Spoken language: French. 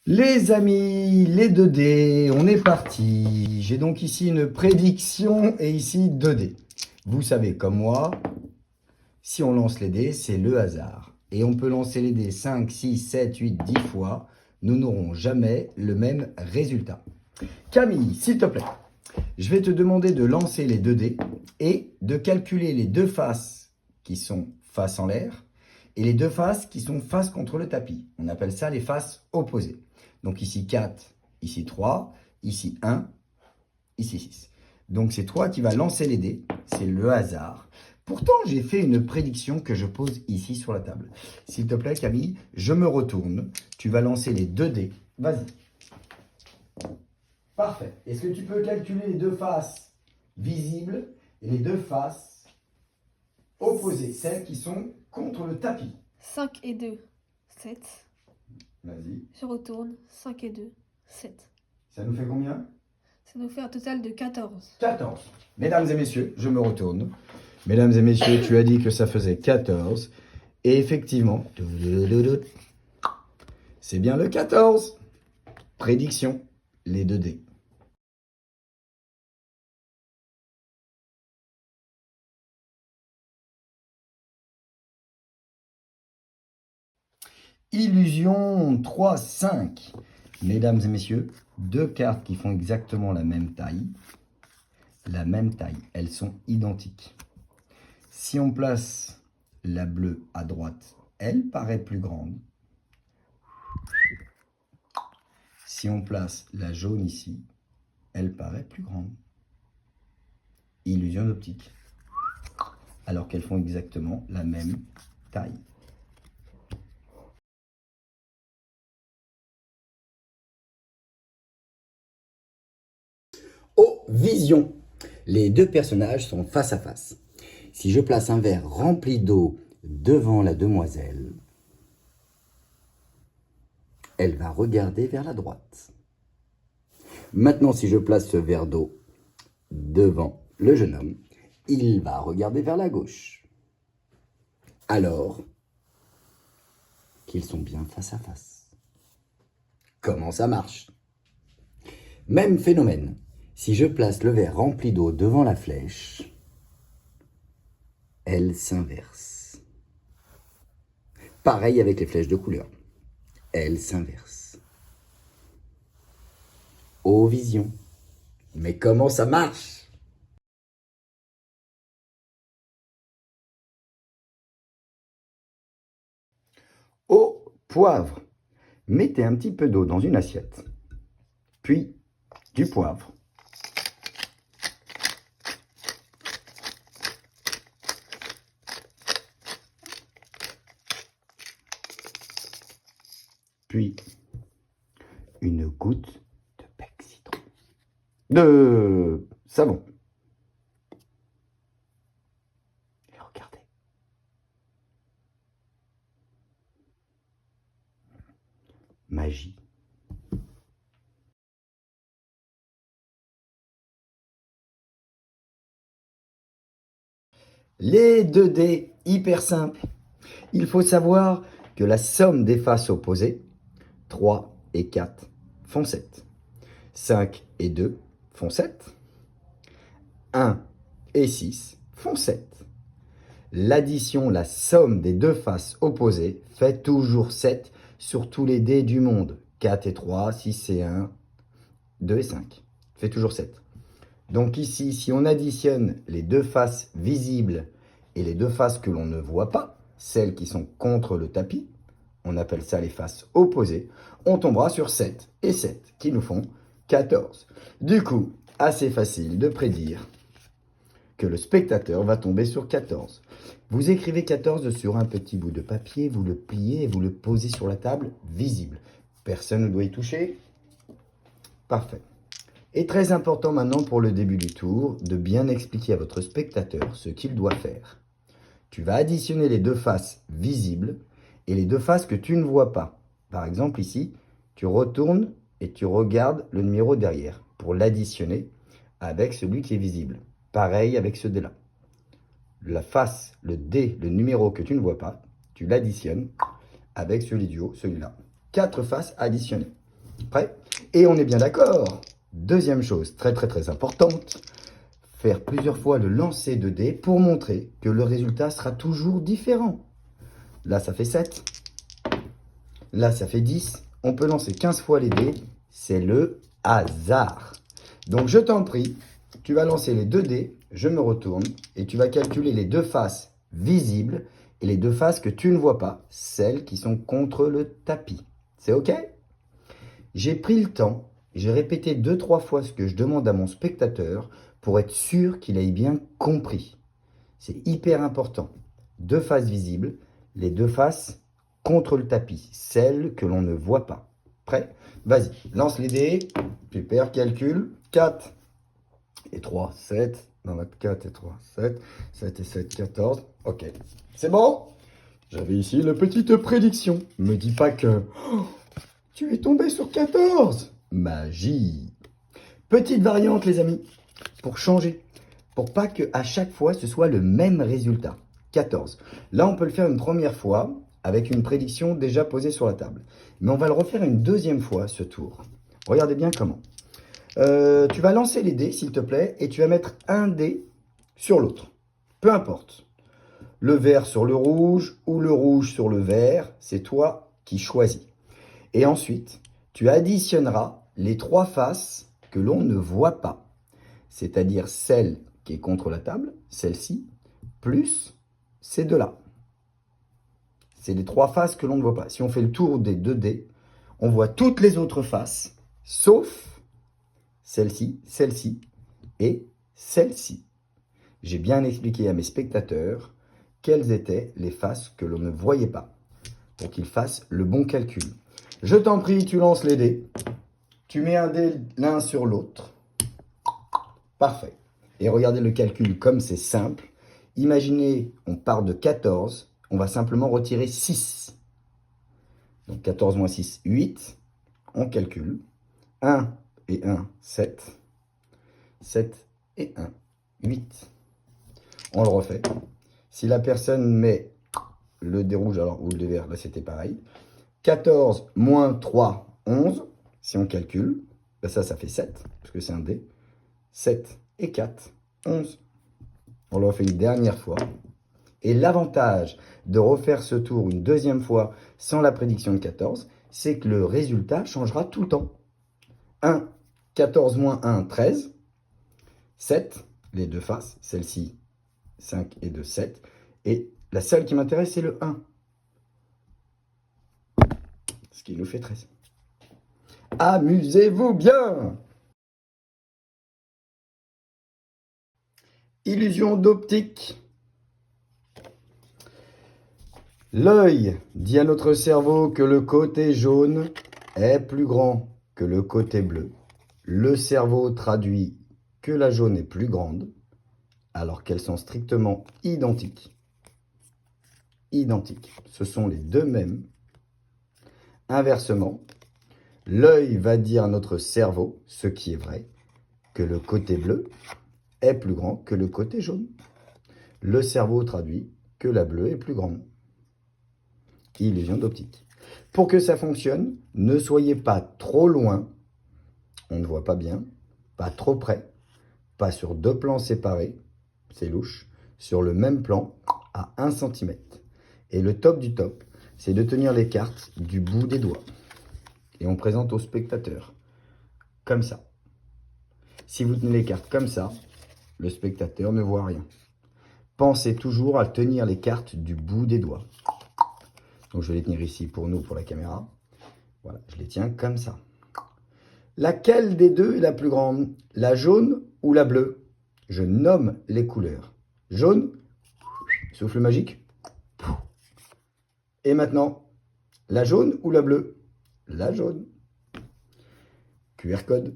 Les amis, les 2D, on est parti. J'ai donc ici une prédiction et ici 2D. Vous savez comme moi, si on lance les dés, c'est le hasard. Et on peut lancer les dés 5, 6, 7, 8, 10 fois. Nous n'aurons jamais le même résultat. Camille, s'il te plaît, je vais te demander de lancer les 2D et de calculer les deux faces qui sont face en l'air et les deux faces qui sont face contre le tapis. On appelle ça les faces opposées. Donc ici 4, ici 3, ici 1, ici 6. Donc c'est toi qui vas lancer les dés, c'est le hasard. Pourtant, j'ai fait une prédiction que je pose ici sur la table. S'il te plaît, Camille, je me retourne. Tu vas lancer les 2 dés. Vas-y. Parfait. Est-ce que tu peux calculer les deux faces visibles et les deux faces opposées, celles qui sont contre le tapis? 5 et 2, 7. Vas-y. Je retourne. 5 et 2, 7. Ça nous fait combien? Ça nous fait un total de 14. 14. Mesdames et messieurs, je me retourne. Mesdames et messieurs, tu as dit que ça faisait 14. Et effectivement, c'est bien le 14. Prédiction, les 2 dés. Illusion 3, 5. Mesdames et messieurs, deux cartes qui font exactement la même taille. La même taille, elles sont identiques. Si on place la bleue à droite, elle paraît plus grande. Si on place la jaune ici, elle paraît plus grande. Illusion d'optique. Alors qu'elles font exactement la même taille. Oh, vision! Les deux personnages sont face à face. Si je place un verre rempli d'eau devant la demoiselle, elle va regarder vers la droite. Maintenant, si je place ce verre d'eau devant le jeune homme, il va regarder vers la gauche. Alors qu'ils sont bien face à face. Comment ça marche? Même phénomène. Si je place le verre rempli d'eau devant la flèche, elle s'inverse. Pareil avec les flèches de couleur. Elle s'inverse. Oh, vision. Mais comment ça marche? Oh, poivre. Mettez un petit peu d'eau dans une assiette, puis du poivre. Puis une goutte de bec citron. De savon. Et regardez. Magie. Les 2 dés, hyper simple. Il faut savoir que la somme des faces opposées, 3 et 4, font 7. 5 et 2 font 7. 1 et 6 font 7. L'addition, la somme des deux faces opposées fait toujours 7 sur tous les dés du monde. 4 et 3, 6 et 1, 2 et 5. Fait toujours 7. Donc ici, si on additionne les deux faces visibles et les deux faces que l'on ne voit pas, celles qui sont contre le tapis, on appelle ça les faces opposées, on tombera sur 7 et 7 qui nous font 14. Du coup, assez facile de prédire que le spectateur va tomber sur 14. Vous écrivez 14 sur un petit bout de papier, vous le pliez et vous le posez sur la table visible. Personne ne doit y toucher. Parfait. Et très important maintenant pour le début du tour, de bien expliquer à votre spectateur ce qu'il doit faire. Tu vas additionner les deux faces visibles et les deux faces que tu ne vois pas. Par exemple ici, tu retournes et tu regardes le numéro derrière pour l'additionner avec celui qui est visible. Pareil avec ce dé-là. La face, le dé, le numéro que tu ne vois pas, tu l'additionnes avec celui du haut, celui-là. 4 faces additionnées. Prêt? Et on est bien d'accord. Deuxième chose, très très très importante, faire plusieurs fois le lancer de dés pour montrer que le résultat sera toujours différent. Là, ça fait 7. Là, ça fait 10. On peut lancer 15 fois les dés. C'est le hasard. Donc, je t'en prie, tu vas lancer les 2 dés. Je me retourne et tu vas calculer les 2 faces visibles et les 2 faces que tu ne vois pas, celles qui sont contre le tapis. C'est OK? J'ai pris le temps, j'ai répété 2-3 fois ce que je demande à mon spectateur pour être sûr qu'il ait bien compris. C'est hyper important. 2 faces visibles, les 2 faces contre le tapis, celles que l'on ne voit pas. Prêt? Vas-y, lance les dés. Super, calcul. 4 et 3, 7. Non, 4 et 3, 7. 7 et 7, 14. Ok, c'est bon? J'avais ici la petite prédiction. Me dis pas que... Oh, tu es tombé sur 14. Magie. Petite variante, les amis, pour changer. Pour pas qu'à chaque fois, ce soit le même résultat. 14. Là, on peut le faire une première fois avec une prédiction déjà posée sur la table. Mais on va le refaire une deuxième fois, ce tour. Regardez bien comment. Tu vas lancer les dés, s'il te plaît, et tu vas mettre un dé sur l'autre. Peu importe. Le vert sur le rouge ou le rouge sur le vert, c'est toi qui choisis. Et ensuite, tu additionneras les 3 faces que l'on ne voit pas. C'est-à-dire celle qui est contre la table, celle-ci, plus ces 2-là. C'est les 3 faces que l'on ne voit pas. Si on fait le tour des 2 dés, on voit toutes les autres faces, sauf celle-ci, celle-ci et celle-ci. J'ai bien expliqué à mes spectateurs quelles étaient les faces que l'on ne voyait pas, pour qu'ils fassent le bon calcul. Je t'en prie, tu lances les dés. Tu mets un dé l'un sur l'autre. Parfait. Et regardez le calcul comme c'est simple. Imaginez, on part de 14, on va simplement retirer 6. Donc 14 moins 6, 8. On calcule. 1 et 1, 7. 7 et 1, 8. On le refait. Si la personne met le dé rouge alors, ou le dé vert, là c'était pareil. 14 moins 3, 11. Si on calcule, ben ça fait 7, parce que c'est un dé. 7 et 4, 11. On le refait une dernière fois. Et l'avantage de refaire ce tour une deuxième fois sans la prédiction de 14, c'est que le résultat changera tout le temps. 1, 14 moins 1, 13. 7, les 2 faces, celle-ci, 5 et 2, 7. Et la seule qui m'intéresse, c'est le 1. Ce qui nous fait 13. Amusez-vous bien! Illusion d'optique. L'œil dit à notre cerveau que le côté jaune est plus grand que le côté bleu. Le cerveau traduit que la jaune est plus grande, alors qu'elles sont strictement identiques. Identiques. Ce sont les deux mêmes. Inversement, l'œil va dire à notre cerveau, ce qui est vrai, que le côté bleu est plus grand que le côté jaune. Le cerveau traduit que la bleue est plus grande. Illusion d'optique. Pour que ça fonctionne, ne soyez pas trop loin, on ne voit pas bien, pas trop près, pas sur 2 plans séparés, c'est louche, sur le même plan à 1 cm. Et le top du top, c'est de tenir les cartes du bout des doigts. Et on présente au spectateur, comme ça. Si vous tenez les cartes comme ça, le spectateur ne voit rien. Pensez toujours à tenir les cartes du bout des doigts. Donc je vais les tenir ici pour nous, pour la caméra. Voilà, je les tiens comme ça. Laquelle des deux est la plus grande? La jaune ou la bleue? Je nomme les couleurs. Jaune, souffle magique. Et maintenant, la jaune ou la bleue? La jaune. QR code.